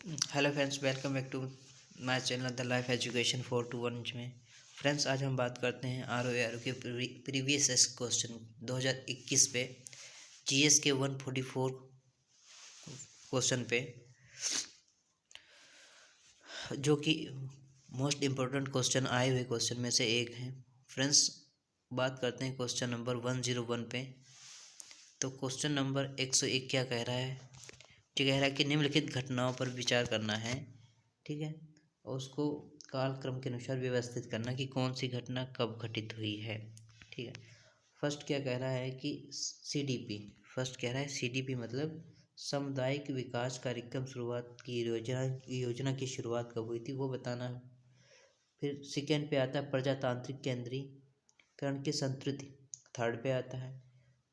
Hello friends, welcome back to my channel the life education 421 में। Friends, आज हम बात करते हैं आर के प्रीवियस क्वेश्चन 2021 पे, जीएस के 144 क्वेश्चन पे, जो कि मोस्ट इम्पोर्टेंट क्वेश्चन आए हुए क्वेश्चन में से एक है। फ्रेंड्स, बात करते हैं क्वेश्चन नंबर 101 पे। तो क्वेश्चन नंबर 101 क्या कह रहा है? जो कह रहा है कि निम्नलिखित घटनाओं पर विचार करना है, ठीक है, और उसको कालक्रम के अनुसार व्यवस्थित करना कि कौन सी घटना कब घटित हुई है। ठीक है, फर्स्ट क्या कह रहा है कि सीडीपी। फर्स्ट कह रहा है सीडीपी मतलब सामुदायिक विकास कार्यक्रम शुरुआत की योजना की शुरुआत कब हुई थी, वो बताना है। फिर सेकेंड पे आता है प्रजातांत्रिक केंद्रीकरण की संस्कृति। थर्ड पे आता है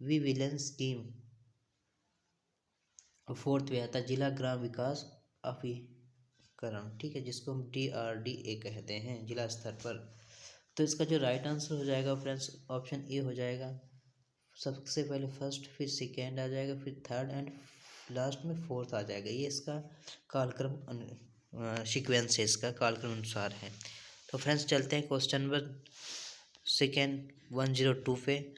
विजिलेंस स्कीम। और फोर्थ पे आता है जिला ग्राम विकास अभिकरण, ठीक है, जिसको हम DRDA कहते हैं जिला स्तर पर। तो इसका जो राइट आंसर हो जाएगा फ्रेंड्स, ऑप्शन ए हो जाएगा। सबसे पहले फर्स्ट, फिर सेकेंड आ जाएगा, फिर थर्ड एंड लास्ट में फोर्थ आ जाएगा। ये इसका कालक्रम सीक्वेंस है, इसका कालक्रम अनुसार है। तो फ्रेंड्स, चलते हैं क्वेश्चन नंबर सेकेंड 102 पे।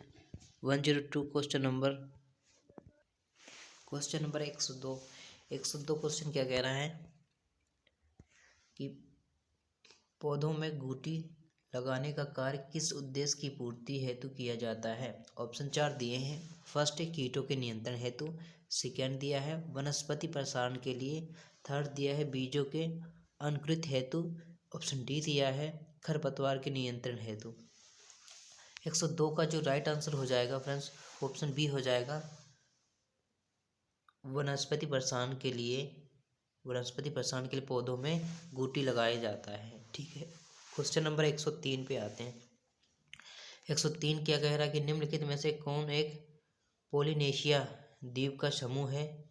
102 क्वेश्चन नंबर 102 क्वेश्चन क्या कह रहा है कि पौधों में गुटी लगाने का कार्य किस उद्देश्य की पूर्ति हेतु किया जाता है। ऑप्शन 4 दिए हैं। फर्स्ट है कीटों के नियंत्रण हेतु, सेकेंड दिया है वनस्पति प्रसारण के लिए, थर्ड दिया है बीजों के अंकुरित हेतु, ऑप्शन डी दिया है खरपतवार के नियंत्रण हेतु। 102 का जो राइट आंसर हो जाएगा फ्रेंड्स, ऑप्शन बी हो जाएगा, वनस्पति प्रसारण के लिए पौधों में गुटी लगाया जाता है। ठीक है, क्वेश्चन नंबर 103 पे आते हैं। 103 क्या कह रहा है कि निम्नलिखित में से कौन एक पोलिनेशिया द्वीप का समूह है?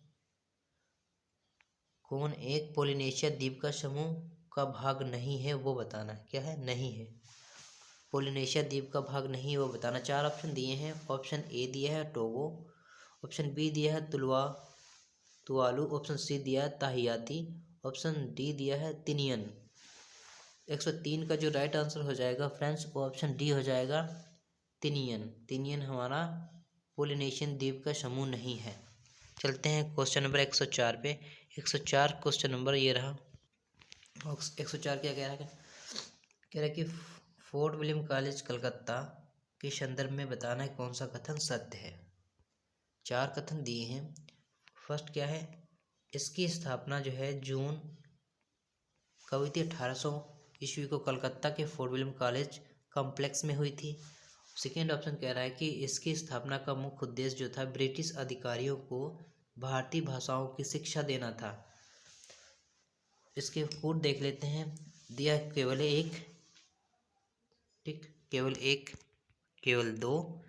कौन एक पोलिनेशिया द्वीप का समूह का भाग नहीं है, वो बताना है। क्या है? नहीं है, पोलिनेशिया द्वीप का भाग नहीं है, वो बताना। 4 ऑप्शन दिए हैं। ऑप्शन ए दिया है टोगो, ऑप्शन बी दिया है तुवालू, ऑप्शन सी दिया है ताहियाती, ऑप्शन डी दिया है तिनियन। 103 का जो राइट आंसर हो जाएगा फ्रेंड्स, वो ऑप्शन डी हो जाएगा, तिनियन। तिनियन हमारा पोलिनेशियन द्वीप का समूह नहीं है। चलते हैं क्वेश्चन नंबर 104 पे। 104 क्वेश्चन नंबर ये रहा। 104 क्या कह रहा है? कह रहा है कि फोर्ट विलियम कॉलेज कलकत्ता के संदर्भ में बताना है कौन सा कथन सत्य है। 4 कथन दिए हैं। फर्स्ट क्या है? इसकी स्थापना जो है जून कब हुई थी? 1800 ईस्वी को कलकत्ता के फोर्ट विलियम कॉलेज कॉम्प्लेक्स में हुई थी। सेकेंड ऑप्शन कह रहा है कि इसकी स्थापना का मुख्य उद्देश्य जो था ब्रिटिश अधिकारियों को भारतीय भाषाओं की शिक्षा देना था। इसके कोड देख लेते हैं। दिया केवल एक, ठीक, केवल एक, केवल दो।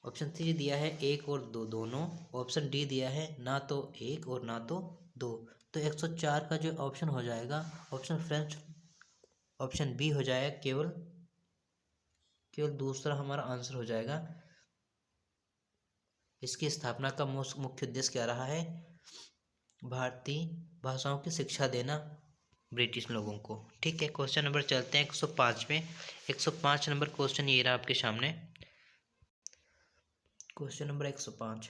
ऑप्शन सी दिया है एक और दो दोनों। ऑप्शन डी दिया है ना तो एक और ना तो दो। तो 104 का जो ऑप्शन हो जाएगा, ऑप्शन फ्रेंड्स, ऑप्शन बी हो जाएगा, केवल दूसरा हमारा आंसर हो जाएगा। इसकी स्थापना का मुख्य उद्देश्य क्या रहा है? भारतीय भाषाओं की शिक्षा देना ब्रिटिश लोगों को। ठीक है, क्वेश्चन नंबर चलते हैं 105 में। 105 नंबर क्वेश्चन ये रहा आपके सामने। क्वेश्चन नंबर 105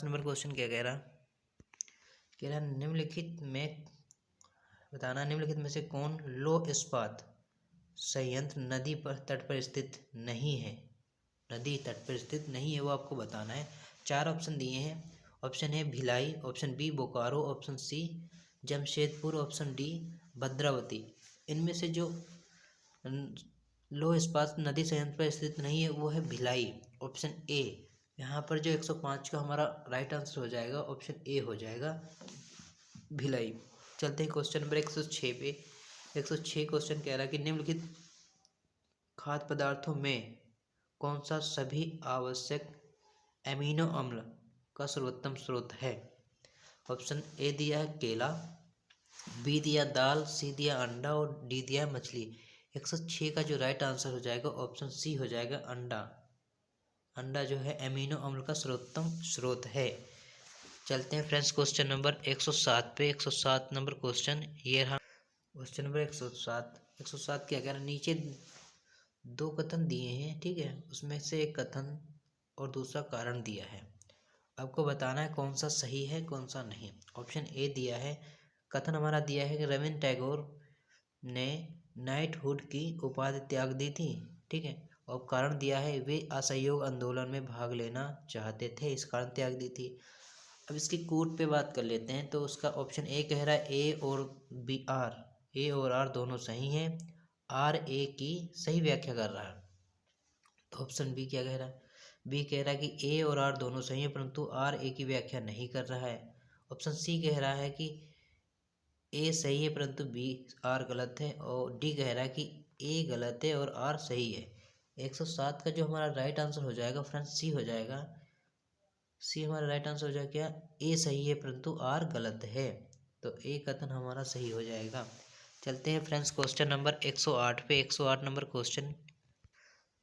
नंबर क्वेश्चन क्या कह रहा? कह रहा निम्नलिखित में बताना, निम्नलिखित में से कौन लौह इस्पात संयंत्र नदी पर तट पर स्थित नहीं है? नदी तट पर स्थित नहीं है, वो आपको बताना है। 4 ऑप्शन दिए हैं। Option A Bhilai, option B Bokaro, option C Jamshedpur, option D Bhadravati. इनमें से जो लौह इस्पात नदी संयंत्र पर स्थित नहीं है वो है भिलाई, ऑप्शन ए। यहाँ पर जो 105 का हमारा राइट आंसर हो जाएगा, ऑप्शन ए हो जाएगा, भिलाई। चलते हैं क्वेश्चन नंबर 106 पे। 106 क्वेश्चन कह रहा है कि निम्नलिखित खाद्य पदार्थों में कौन सा सभी आवश्यक एमिनो अम्ल का सर्वोत्तम स्रोत है? ऑप्शन ए दिया है केला, बी दिया दाल, सी दिया अंडा और डी दिया मछली। 106 का जो राइट आंसर हो जाएगा, ऑप्शन सी हो जाएगा, अंडा। अंडा जो है एमिनो अम्ल का सर्वोत्तम स्रोत है। चलते हैं फ्रेंड्स क्वेश्चन नंबर 107 पे। 107 नंबर क्वेश्चन ये रहा। Question number 107। 107 क्या कह रहा है, नीचे दो कथन दिए हैं, ठीक है, उसमें से एक कथन और दूसरा कारण दिया है। आपको बताना है कौन सा सही है कौन सा नहीं। ऑप्शन ए दिया है, कथन हमारा दिया है कि रविन्द्र टैगोर ने नाइटहुड की उपाधि त्याग दी थी, ठीक है, और कारण दिया है वे असहयोग आंदोलन में भाग लेना चाहते थे, इस कारण त्याग दी थी। अब इसकी कूट पे बात कर लेते हैं। तो उसका ऑप्शन ए कह रहा है ए और आर दोनों सही हैं, आर ए की सही व्याख्या कर रहा है। तो ऑप्शन बी क्या कह रहा है, बी कह रहा है कि ए और आर दोनों सही हैं परंतु आर ए की व्याख्या नहीं कर रहा है। ऑप्शन सी कह रहा है कि ए सही है परंतु बी आर गलत है, और डी कह रहा है कि ए गलत है और आर सही है। 107 का जो हमारा राइट आंसर हो जाएगा फ्रेंड्स सी हो जाएगा। सी हमारा राइट आंसर हो जाएगा क्या, ए सही है परंतु आर गलत है। तो ए कथन हमारा सही हो जाएगा। चलते हैं फ्रेंड्स क्वेश्चन नंबर 108 पे। 108 नंबर क्वेश्चन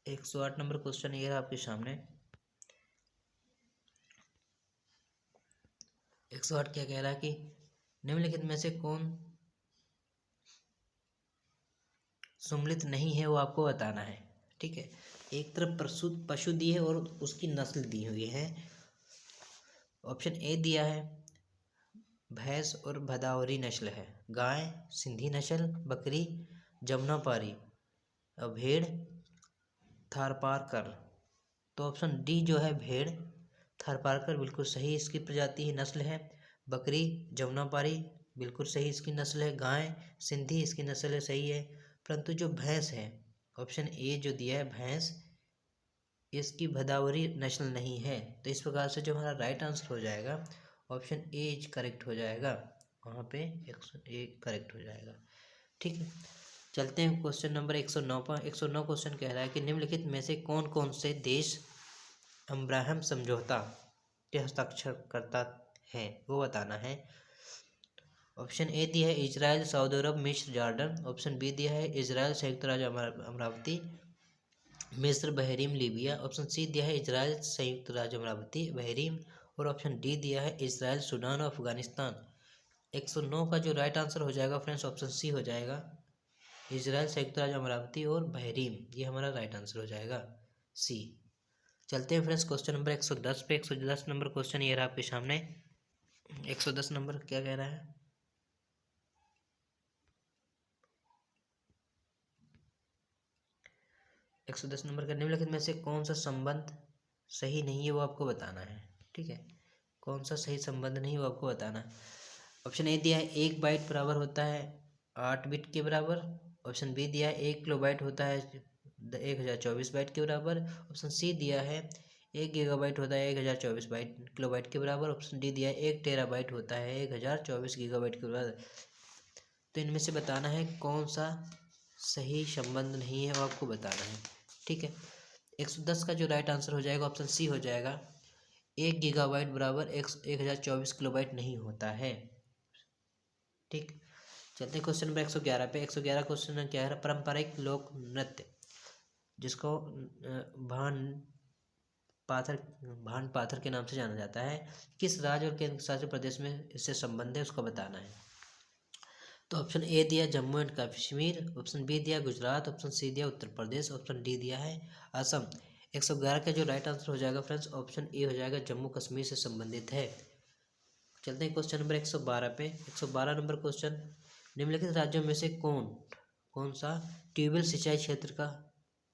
108 नंबर क्वेश्चन ये रहा आपके सामने। 108 क्या कह रहा है कि निम्नलिखित में से कौन सम्मिलित नहीं है वो आपको बताना है, ठीक है। एक तरफ पशु दी है और उसकी नस्ल दी हुई है। ऑप्शन ए दिया है भैंस और भदावरी नस्ल है, गाय सिंधी नस्ल, बकरी जमुनापारी, भेड़ थारपारकर। तो ऑप्शन डी जो है भेड़ थारपारकर बिल्कुल सही इसकी प्रजाति है, नस्ल है। बकरी जमुनापारी बिल्कुल सही इसकी नस्ल है। गाय सिंधी इसकी नस्ल है, सही है। परंतु जो भैंस है, ऑप्शन ए जो दिया है भैंस, इसकी भदावरी नस्ल नहीं है। तो इस प्रकार से जो हमारा राइट आंसर हो जाएगा ऑप्शन ए करेक्ट हो जाएगा, वहाँ पे ए करेक्ट हो जाएगा, ठीक है। चलते हैं क्वेश्चन नंबर 109 पर। 109 क्वेश्चन कह रहा है कि निम्नलिखित में से कौन कौन से देश अब्राहम समझौता के हस्ताक्षरकर्ता हैं वो बताना है। ऑप्शन ए दिया है इजराइल, सऊदी अरब, मिस्र, जॉर्डन। ऑप्शन बी दिया है इजराइल, संयुक्त राज्य अमरावती, मिस्र, बहरीन, लीबिया। ऑप्शन सी दिया है इजराइल, संयुक्त राज्य अमरावती, बहरीन। और ऑप्शन डी दिया है इजराइल, सूडान और अफगानिस्तान। 109 का जो राइट आंसर हो जाएगा फ्रेंड्स ऑप्शन सी हो जाएगा, इजराइल, संयुक्त राज्य अमरावती और बहरीन। ये हमारा राइट आंसर हो जाएगा सी। चलते हैं फ्रेंड्स क्वेश्चन नंबर 110 पे। 110 नंबर क्वेश्चन ये रहा आपके सामने। 110 नंबर क्या कह रहा है, 110 नंबर का निम्नलिखित में से कौन सा संबंध सही नहीं है वो आपको बताना है, ठीक है। कौन सा सही संबंध नहीं वो आपको बताना है। ऑप्शन ए दिया है 1 बाइट बराबर होता है 8 बिट के बराबर। ऑप्शन बी दिया है 1 किलोबाइट होता है 1024 बाइट के बराबर। ऑप्शन सी दिया है 1 गीगाबाइट होता है 1024 किलोबाइट के बराबर। ऑप्शन डी दिया है 1 टेराबाइट होता है 1024 गीगाबाइट के बराबर। तो इनमें से बताना है कौन सा सही संबंध नहीं है वो आपको बताना है, ठीक है। 110 का जो राइट आंसर हो जाएगा ऑप्शन सी हो जाएगा, 1 गीगाबाइट बराबर 1024 किलोबाइट नहीं होता है, ठीक। चलते हैं क्वेश्चन नंबर 111 पे। 111 क्वेश्चन क्या है, पारंपरिक लोक नृत्य जिसको भान पाथर के नाम से जाना जाता है, किस राज्य और केंद्र शासित प्रदेश में इससे संबंध है उसको बताना है। तो ऑप्शन ए दिया Jammu and Kashmir, option B दिया गुजरात, ऑप्शन सी दिया उत्तर प्रदेश, ऑप्शन डी दिया है असम। 111 का जो राइट आंसर हो जाएगा फ्रेंड्स ऑप्शन ए हो जाएगा, जम्मू कश्मीर से संबंधित है। चलते हैं क्वेश्चन नंबर 112 पे। 112 नंबर क्वेश्चन, निम्नलिखित राज्यों में से कौन सा ट्यूबवेल सिंचाई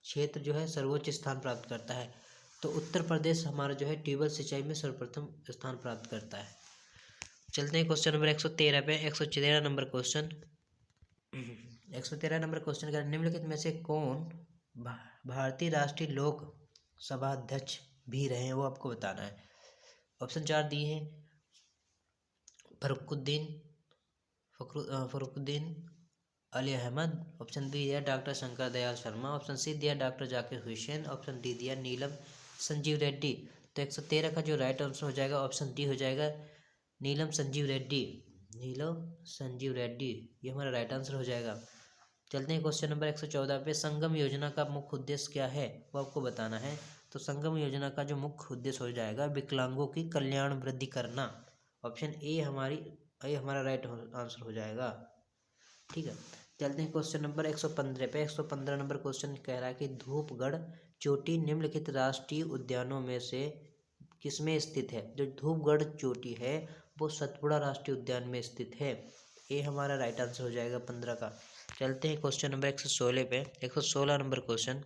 क्षेत्र जो है सर्वोच्च स्थान प्राप्त करता है। तो उत्तर प्रदेश हमारा जो है ट्यूबवेल सिंचाई में सर्वप्रथम स्थान प्राप्त करता है। चलते हैं क्वेश्चन नंबर 113 पे। 113 नंबर क्वेश्चन 113 नंबर क्वेश्चन का निम्नलिखित में से कौन भारतीय राष्ट्रीय लोक सभा अध्यक्ष भी रहे हैं वो आपको बताना है। ऑप्शन 4 दिए हैं फरुखुद्दीन अली अहमद। ऑप्शन बी दिया doctor Shankar Dayal Sharma. Option C दिया doctor Zakir Hussain. Option D दिया नीलम संजीव रेड्डी। तो 113 का जो राइट आंसर हो जाएगा ऑप्शन डी हो जाएगा, नीलम संजीव रेड्डी। ये हमारा राइट आंसर हो जाएगा। चलते हैं क्वेश्चन नंबर 114 पे। संगम योजना का मुख्य उद्देश्य क्या है वो आपको बताना है। तो संगम योजना का जो मुख्य उद्देश्य हो जाएगा विकलांगों की कल्याण वृद्धि करना। ऑप्शन ए हमारा राइट आंसर हो जाएगा। ठीक है, चलते हैं क्वेश्चन नंबर 115 पे। 115 नंबर क्वेश्चन कह रहा है कि धूपगढ़ चोटी निम्नलिखित राष्ट्रीय उद्यानों में से किसमें स्थित है। जो धूपगढ़ चोटी है वो सतपुड़ा राष्ट्रीय उद्यान में स्थित है। ये हमारा राइट आंसर हो जाएगा 15 का। चलते हैं क्वेश्चन नंबर 116 पे। 116 नंबर क्वेश्चन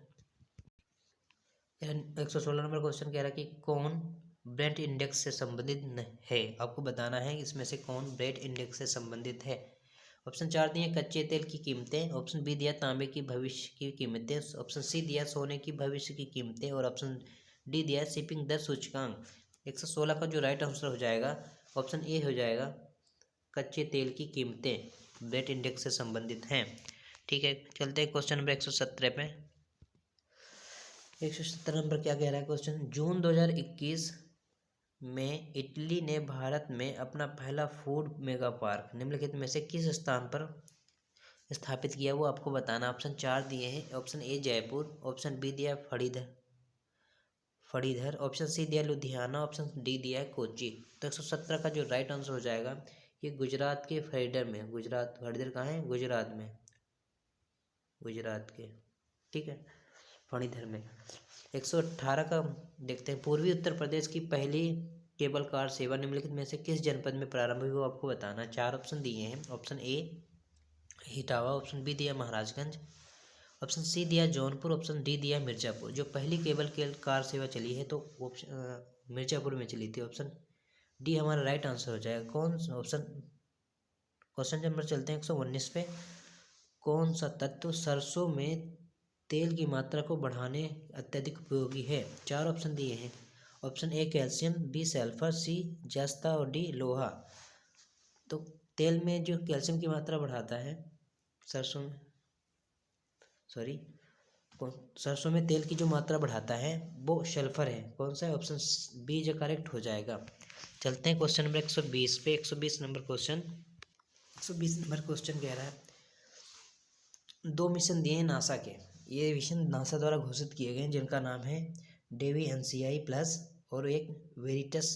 116 नंबर क्वेश्चन कह रहा है कि कौन ब्रेट इंडेक्स से संबंधित है। आपको बताना है इसमें से कौन ब्रेट इंडेक्स से संबंधित है। ऑप्शन 4 दिए कच्चे तेल की कीमतें, ऑप्शन बी दिया तांबे की भविष्य की कीमतें, ऑप्शन सी दिया सोने की भविष्य की कीमतें और ऑप्शन डी दिया शिपिंग दर सूचकांक। 116 का जो राइट आंसर हो जाएगा ऑप्शन ए हो जाएगा, कच्चे तेल की कीमतें ब्रेट इंडेक्स से संबंधित हैं। ठीक है, चलते हैं क्वेश्चन नंबर 117 पे। 117 नंबर क्या कह रहा है क्वेश्चन। जून 2021 में इटली ने भारत में अपना पहला फूड मेगा पार्क निम्नलिखित में से किस स्थान पर स्थापित किया, वो आपको बताना। ऑप्शन 4 दिए हैं, option A Jaipur, option B दिया फड़ीधर, ऑप्शन सी दिया लुधियाना, ऑप्शन डी दिया है कोच्चि। तो 117 का जो राइट आंसर हो जाएगा ये गुजरात के फड़ीधर में। फड़ीधर कहाँ है, गुजरात में, गुजरात के। ठीक है, फणीधर में। 118 का देखते हैं। पूर्वी उत्तर प्रदेश की पहली केबल कार सेवा निम्नलिखित में से किस जनपद में प्रारंभ हुई, वो आपको बताना। 4 ऑप्शन दिए हैं, option A Etawah, option B दिया महाराजगंज, ऑप्शन सी दिया जौनपुर, ऑप्शन डी दिया मिर्ज़ापुर। जो पहली केबल कार सेवा चली है तो ऑप्शन मिर्ज़ापुर में चली थी। ऑप्शन डी हमारा राइट आंसर हो जाएगा। ऑप्शन क्वेश्चन नंबर चलते हैं 119 पे। कौन सा तत्व सरसों में तेल की मात्रा को बढ़ाने अत्यधिक उपयोगी है। 4 ऑप्शन दिए हैं, option A calcium, B sulphur, C जस्ता और डी लोहा। तो तेल में जो कैल्शियम की मात्रा बढ़ाता है सरसों में तेल की जो मात्रा बढ़ाता है वो सल्फर है। कौन सा है, ऑप्शन बी जो करेक्ट हो जाएगा। चलते हैं क्वेश्चन नंबर 120 पे। 120 नंबर क्वेश्चन कह रहा है 2 मिशन दिए हैं नासा के। ये मिशन नासा द्वारा घोषित किए गए हैं जिनका नाम है डेवी NCI प्लस और एक वेरिटस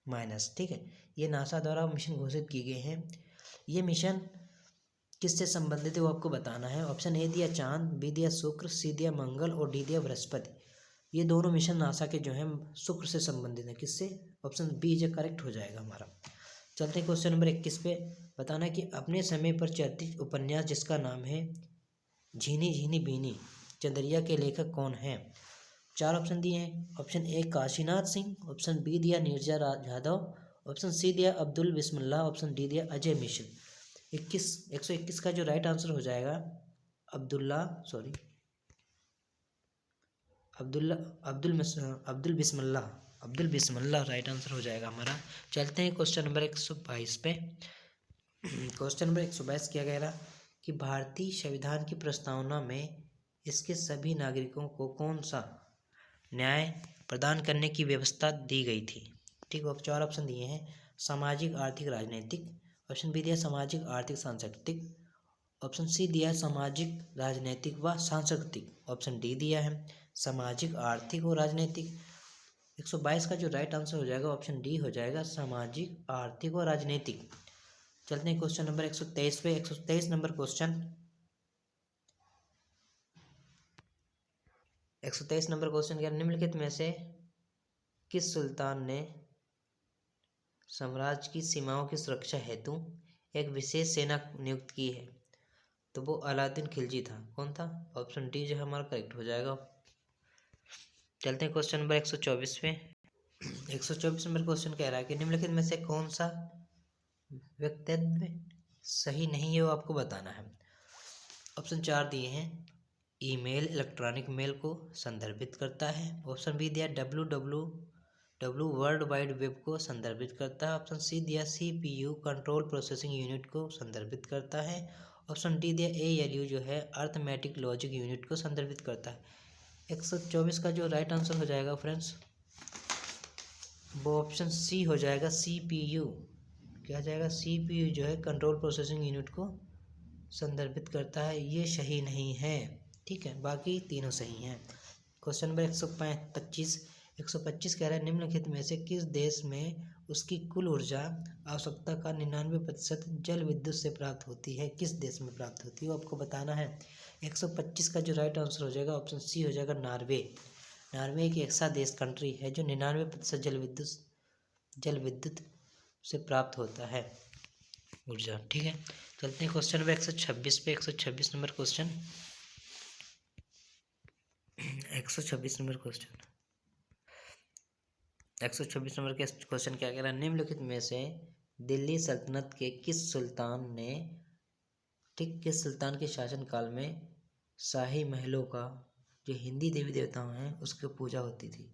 माइनस। ठीक है, ये नासा द्वारा मिशन घोषित किए गए हैं। ये मिशन किससे संबंधित है वो आपको बताना है। ऑप्शन ए दिया चांद, बी दिया शुक्र, सी दिया मंगल और डी दिया बृहस्पति। ये दोनों मिशन नासा के जो हैं शुक्र से संबंधित है। किससे, ऑप्शन बी जो करेक्ट हो जाएगा हमारा। चलते हैं क्वेश्चन नंबर 21 पे। बताना है कि अपने समय पर चर्चित उपन्यास जिसका नाम है झीनी झीनी बीनी चंदरिया के लेखक कौन हैं। 4 ऑप्शन दिए हैं, option A Kashinath Singh, option B दिया नीरजा यादव, ऑप्शन सी दिया अब्दुल बिस्मिल्लाह, ऑप्शन डी दिया अजय मिश्र। 121 का जो राइट आंसर हो जाएगा अब्दुल बिस्मिल्लाह राइट आंसर हो जाएगा हमारा। चलते हैं क्वेश्चन नंबर 122 पे। क्वेश्चन नंबर 122 क्या कह रहा कि भारतीय संविधान की प्रस्तावना में इसके सभी नागरिकों को कौन सा न्याय प्रदान करने की व्यवस्था दी गई थी। ठीक है, 4 ऑप्शन दिए हैं, सामाजिक आर्थिक राजनीतिक, ऑप्शन बी दिया सामाजिक आर्थिक सांस्कृतिक, ऑप्शन सी दिया सामाजिक राजनीतिक व सांस्कृतिक, ऑप्शन डी दिया है सामाजिक आर्थिक और राजनीतिक। 122 का जो राइट आंसर हो जाएगा ऑप्शन डी हो जाएगा, सामाजिक आर्थिक और राजनीतिक। चलते हैं क्वेश्चन नंबर 123 पे। 123 नंबर क्वेश्चन 123 नंबर क्वेश्चन क्या, निम्नलिखित में से किस सुल्तान ने साम्राज्य की सीमाओं की सुरक्षा हेतु एक विशेष सेना नियुक्त की है। तो वो अलाउद्दीन खिलजी था। कौन था, ऑप्शन डी जो हमारा करेक्ट हो जाएगा। चलते हैं क्वेश्चन नंबर 124 पे। 124 नंबर क्वेश्चन कह रहा है कि निम्नलिखित में से कौन सा वक्तव्य सही नहीं है वो आपको बताना है। ऑप्शन 4 दिए हैं, ईमेल इलेक्ट्रॉनिक मेल को संदर्भित करता है, ऑप्शन बी दिया www वर्ल्ड वाइड वेब को संदर्भित करता है, ऑप्शन सी दिया CPU कंट्रोल प्रोसेसिंग यूनिट को संदर्भित करता है, ऑप्शन डी दिया ALU जो है अर्थमेटिक लॉजिक यूनिट को संदर्भित करता है। 124 का जो राइट आंसर हो जाएगा फ्रेंड्स वो ऑप्शन सी हो जाएगा, CPU क्या हो जाएगा, CPU जो है कंट्रोल प्रोसेसिंग यूनिट को संदर्भित करता है। ये सही नहीं है। ठीक है, बाकी तीनों सही हैं। क्वेश्चन नंबर 125 कह रहा है निम्नलिखित में से किस देश में उसकी कुल ऊर्जा आवश्यकता का 99% जल विद्युत से प्राप्त होती है, किस देश में प्राप्त होती है वो आपको बताना है। 125 का जो राइट आंसर हो जाएगा ऑप्शन सी हो जाएगा, नॉर्वे। नॉर्वे एक ऐसा देश कंट्री है जो 99% जल विद्युत से प्राप्त होता है ऊर्जा। ठीक है, चलते हैं क्वेश्चन नंबर 126 पे। 126 number question 126 number question 126 number के क्वेश्चन क्या कह रहा है, निम्नलिखित में से दिल्ली सल्तनत के किस सुल्तान के शासनकाल में शाही महलों का जो हिंदी देवी देवताओं हैं उसकी पूजा होती थी।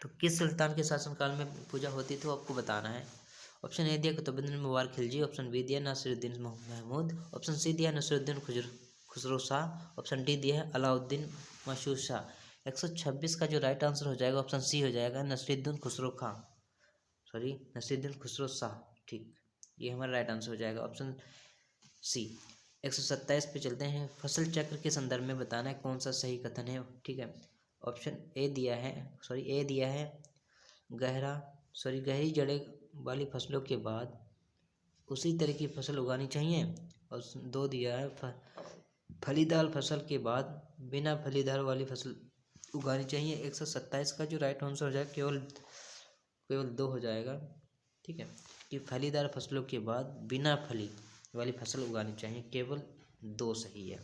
तो किस सुल्तान के शासनकाल में पूजा होती थी वो आपको बताना है। ऑप्शन ए दिया कुतुबुद्दीन मुबारक खिलजी, ऑप्शन बी दिया नासिरुद्दीन महमूद, ऑप्शन सी दिया नसरुद्दीन खुसरो शाह, ऑप्शन डी दिया है अलाउद्दीन मशहूर शाह। 126 का जो राइट आंसर हो जाएगा ऑप्शन सी हो जाएगा, नसरुद्दीन खुसरो शाह। ठीक, ये हमारा राइट आंसर हो जाएगा ऑप्शन सी। 127 पे चलते हैं। फसल चक्र के संदर्भ में बताना है कौन सा सही कथन है। ठीक है, ऑप्शन ए दिया है गहरी जड़ें वाली फसलों के बाद उसी तरह की फसल उगानी चाहिए, और 2 दिया है फलीदार फसल के बाद बिना फलीदार वाली फसल उगानी चाहिए। 127 का जो राइट आंसर हो जाएगा केवल 2 हो जाएगा। ठीक है, कि फलीदार फसलों के बाद बिना फली वाली फसल उगानी चाहिए, केवल 2 सही है।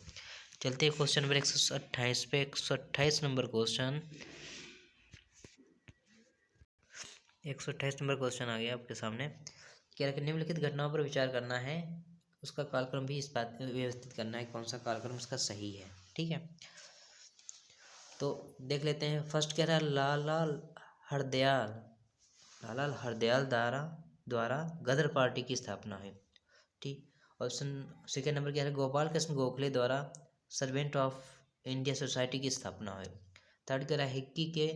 चलते हैं क्वेश्चन नंबर 128 पे। 128 नंबर क्वेश्चन 128 नंबर क्वेश्चन आ गया आपके सामने। कह रहा है निम्नलिखित घटनाओं पर विचार करना है, उसका कालक्रम भी इस बात में व्यवस्थित करना है कौन सा कालक्रम इसका सही है। ठीक है, तो देख लेते हैं। फर्स्ट कह रहा है लाला हरदयाल द्वारा गदर पार्टी की स्थापना हुई। ठीक, ऑप्शन सेकेंड नंबर कह रहा है गोपाल कृष्ण गोखले द्वारा सर्वेंट ऑफ इंडिया सोसाइटी की स्थापना हुई। थर्ड कह रहा है हिक्की के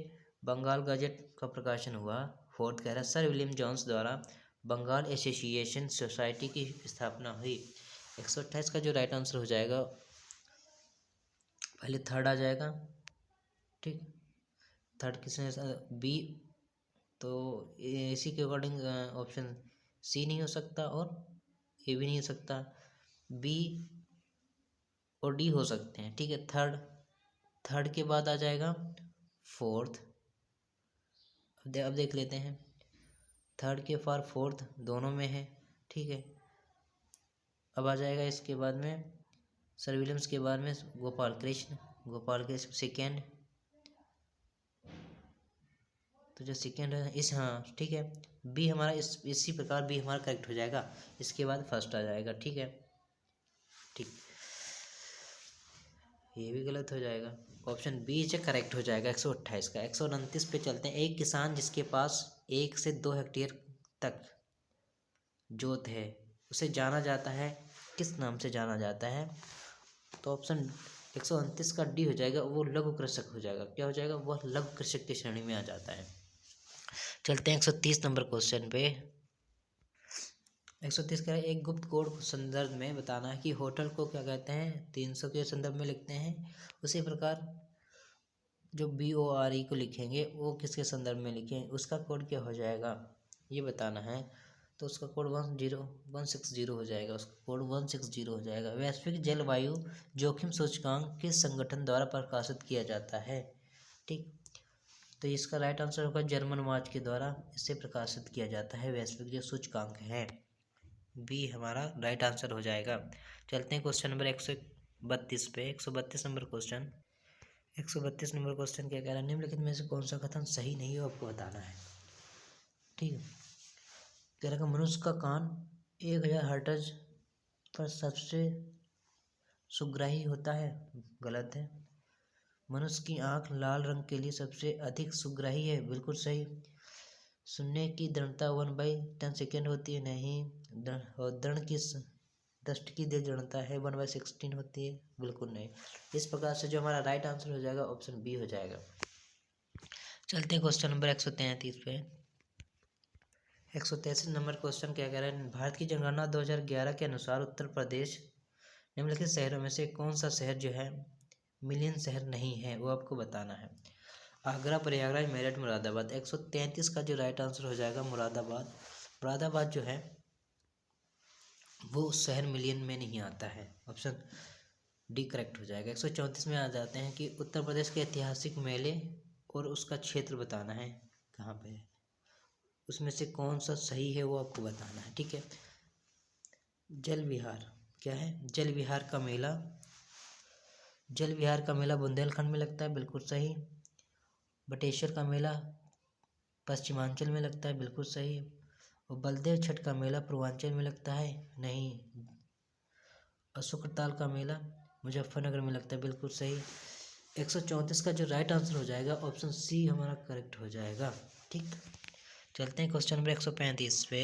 बंगाल गजट का प्रकाशन हुआ। फोर्थ कह रहा है सर विलियम जोन्स द्वारा बंगाल एसोसिएशन सोसाइटी की स्थापना हुई। 128 का जो राइट आंसर हो जाएगा पहले थर्ड आ जाएगा। ठीक, थर्ड किसने बी, तो इसी के अकॉर्डिंग ऑप्शन सी नहीं हो सकता और ए भी नहीं हो सकता, बी और डी हो सकते हैं। ठीक है, थर्ड के बाद आ जाएगा फोर्थ। अब देख लेते हैं, थर्ड के फार फोर्थ दोनों में है। ठीक है, अब आ जाएगा इसके बाद में सर विलियम्स के बाद में गोपाल कृष्ण सेकेंड, तो जो सेकेंड है इस, हाँ ठीक है, बी हमारा इसी प्रकार बी हमारा करेक्ट हो जाएगा। इसके बाद फर्स्ट आ जाएगा। ठीक है, ठीक, ये भी गलत हो जाएगा, ऑप्शन बी से करेक्ट हो जाएगा 128 का। 129 पे चलते हैं। एक किसान जिसके पास 1 से 2 हेक्टेयर तक जोत है उसे जाना जाता है, किस नाम से जाना जाता है? तो ऑप्शन 129 का डी हो जाएगा, वो लघु कृषक हो जाएगा। क्या हो जाएगा? वह लघु कृषक की श्रेणी में आ जाता है। चलते हैं 130 नंबर क्वेश्चन पे। 130 का एक गुप्त कोड संदर्भ में बताना है कि होटल को क्या कहते हैं, 300 के संदर्भ में लिखते हैं। उसी प्रकार जो BORE को लिखेंगे वो किसके संदर्भ में लिखें, उसका कोड क्या हो जाएगा ये बताना है। तो उसका कोड 160 हो जाएगा, उसका कोड 160 हो जाएगा। वैश्विक जलवायु जोखिम सूचकांक किस संगठन द्वारा प्रकाशित किया जाता है? ठीक, तो इसका राइट आंसर होगा जर्मन वाच के द्वारा इसे प्रकाशित किया जाता है, वैश्विक जो सूचकांक है। बी हमारा राइट आंसर हो जाएगा। चलते हैं क्वेश्चन नंबर 132 पे। 132 नंबर क्वेश्चन 132 नंबर क्वेश्चन क्या कह रहा है, निम्नलिखित में से कौन सा कथन सही नहीं हो आपको बताना है। ठीक है, कह रहा है मनुष्य का कान 1000 हर्ट्ज पर सबसे सुग्राही होता है, गलत है। मनुष्य की आंख लाल रंग के लिए सबसे अधिक सुग्राही है, बिल्कुल सही। सुनने की दृढ़ता 1/10 सेकेंड होती है, नहीं। और दृष्टि की दृढ़ता है 1/16 होती है, बिल्कुल नहीं। इस प्रकार से जो हमारा राइट आंसर हो जाएगा ऑप्शन बी हो जाएगा। चलते हैं क्वेश्चन नंबर 133 पे। 133 नंबर क्वेश्चन क्या कह रहा है, भारत की जनगणना 2011 के अनुसार उत्तर प्रदेश निम्नलिखित शहरों में से कौन सा शहर जो है मिलियन शहर नहीं है, वो आपको बताना है। आगरा, प्रयागराज, मेरठ, मुरादाबाद। 133 का जो राइट आंसर हो जाएगा मुरादाबाद। मुरादाबाद जो है वो शहर मिलियन में नहीं आता है। ऑप्शन डी करेक्ट हो जाएगा। 134 में आ जाते हैं कि उत्तर प्रदेश के ऐतिहासिक मेले और उसका क्षेत्र बताना है कहाँ पे है, उसमें से कौन सा सही है वो आपको बताना है। ठीक है, जल विहार क्या है? जल विहार का मेला, जल विहार का मेला बुंदेलखंड में लगता है, बिल्कुल सही। बटेश्वर का मेला पश्चिमांचल में लगता है, बिल्कुल सही। और बलदेव छठ का मेला पूर्वांचल में लगता है, नहीं। अशोकताल का मेला मुजफ्फरनगर में लगता है, बिल्कुल सही। 134 का जो राइट आंसर हो जाएगा ऑप्शन सी हमारा करेक्ट हो जाएगा। ठीक, चलते हैं क्वेश्चन नंबर 135 पे।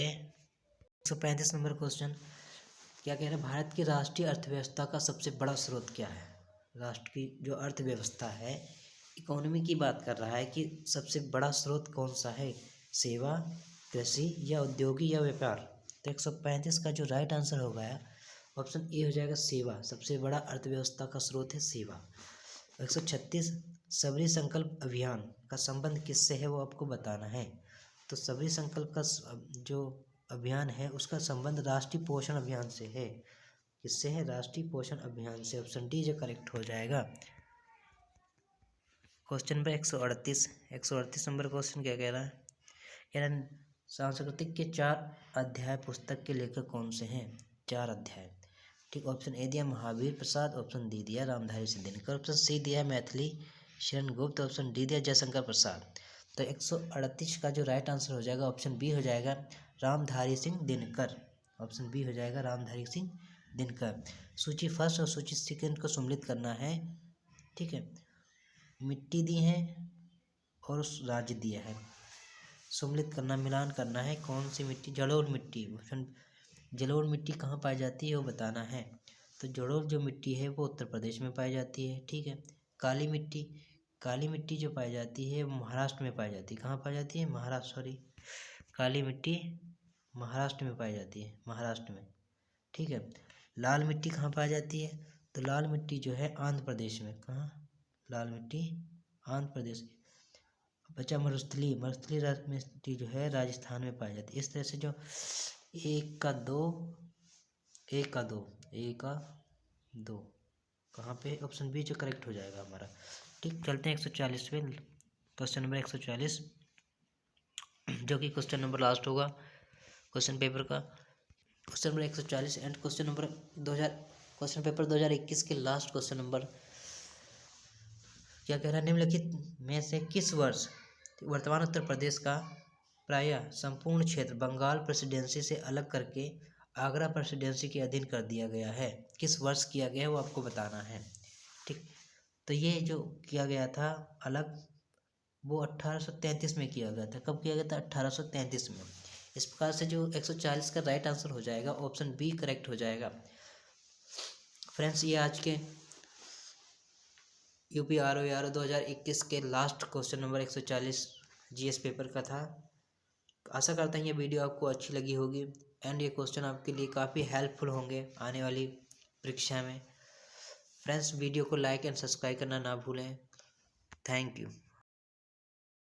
135 नंबर क्वेश्चन क्या कह रहे हैं? भारत की राष्ट्रीय अर्थव्यवस्था का सबसे बड़ा स्रोत क्या है? राष्ट्र की जो अर्थव्यवस्था है, इकोनॉमी की बात कर रहा है कि सबसे बड़ा स्रोत कौन सा है? सेवा, कृषि या उद्योगी या व्यापार? तो 135 का जो राइट आंसर हो गया ऑप्शन ए हो जाएगा, सेवा। सबसे बड़ा अर्थव्यवस्था का स्रोत है सेवा। 136 सबरी संकल्प अभियान का संबंध किससे है वो आपको बताना है। तो सबरी संकल्प का जो अभियान है उसका संबंध राष्ट्रीय पोषण अभियान से है। किससे है? राष्ट्रीय पोषण अभियान से। ऑप्शन डी जो करेक्ट हो जाएगा। क्वेश्चन नंबर 138 नंबर क्वेश्चन क्या कह रहा है? कह रहा है सांस्कृतिक के 4 अध्याय पुस्तक के लेखक कौन से हैं? 4 अध्याय। ठीक, ऑप्शन ए दिया महावीर प्रसाद, ऑप्शन डी दिया रामधारी सिंह दिनकर, ऑप्शन सी दिया मैथिली शरण गुप्त, ऑप्शन डी दिया जयशंकर प्रसाद। तो 138 का जो राइट आंसर हो जाएगा ऑप्शन बी हो जाएगा, रामधारी सिंह दिनकर। ऑप्शन बी हो जाएगा रामधारी सिंह दिनकर। सूची फर्स्ट और सूची सेकंड को सम्मिलित करना है। ठीक है, मिट्टी दी है और उस राज्य दिया है, सम्मिलित करना, मिलान करना है। कौन सी मिट्टी? जलोढ़ मिट्टी। ऑप्शन जलोढ़ मिट्टी कहाँ पाई जाती है वो बताना है। तो जलोढ़ जो मिट्टी है वो उत्तर प्रदेश में पाई जाती है। ठीक है, काली मिट्टी, काली मिट्टी जो पाई जाती है वो महाराष्ट्र में पाई जाती है। कहाँ पाई जाती है? महाराष्ट्र, सॉरी, काली मिट्टी महाराष्ट्र में पाई जाती है, महाराष्ट्र में। ठीक है, लाल मिट्टी कहाँ पाई जाती है? तो लाल मिट्टी जो है आंध्र प्रदेश में। कहाँ? लाल मिट्टी आंध्र प्रदेश। बचा मरुस्थली, मरुस्थली मिट्टी जो है राजस्थान में पाई जाती है। इस तरह से जो एक का दो कहाँ पे? ऑप्शन बी जो करेक्ट हो जाएगा हमारा। ठीक, चलते हैं 140 पे। क्वेश्चन नंबर 140 जो कि क्वेश्चन नंबर लास्ट होगा क्वेश्चन पेपर का। Question number 140 and question paper 2021 के लास्ट क्वेश्चन नंबर क्या कह रहा है? निम्नलिखित में से किस वर्ष वर्तमान उत्तर प्रदेश का प्रायः संपूर्ण क्षेत्र बंगाल प्रेसिडेंसी से अलग करके आगरा प्रेसिडेंसी के अधीन कर दिया गया है? किस वर्ष किया गया है वो आपको बताना है। ठीक, तो ये जो किया गया था अलग वो 1833 में किया गया था। कब किया गया था? 1833 में। इस प्रकार से जो 140 का राइट आंसर हो जाएगा ऑप्शन बी करेक्ट हो जाएगा। फ्रेंड्स, ये आज के UPRO 2021 के last question number 140 GS paper का था। आशा करता हूँ ये वीडियो आपको अच्छी लगी होगी एंड ये क्वेश्चन आपके लिए काफ़ी हेल्पफुल होंगे आने वाली परीक्षा में। फ्रेंड्स, वीडियो को लाइक एंड सब्सक्राइब करना ना भूलें। Thank you.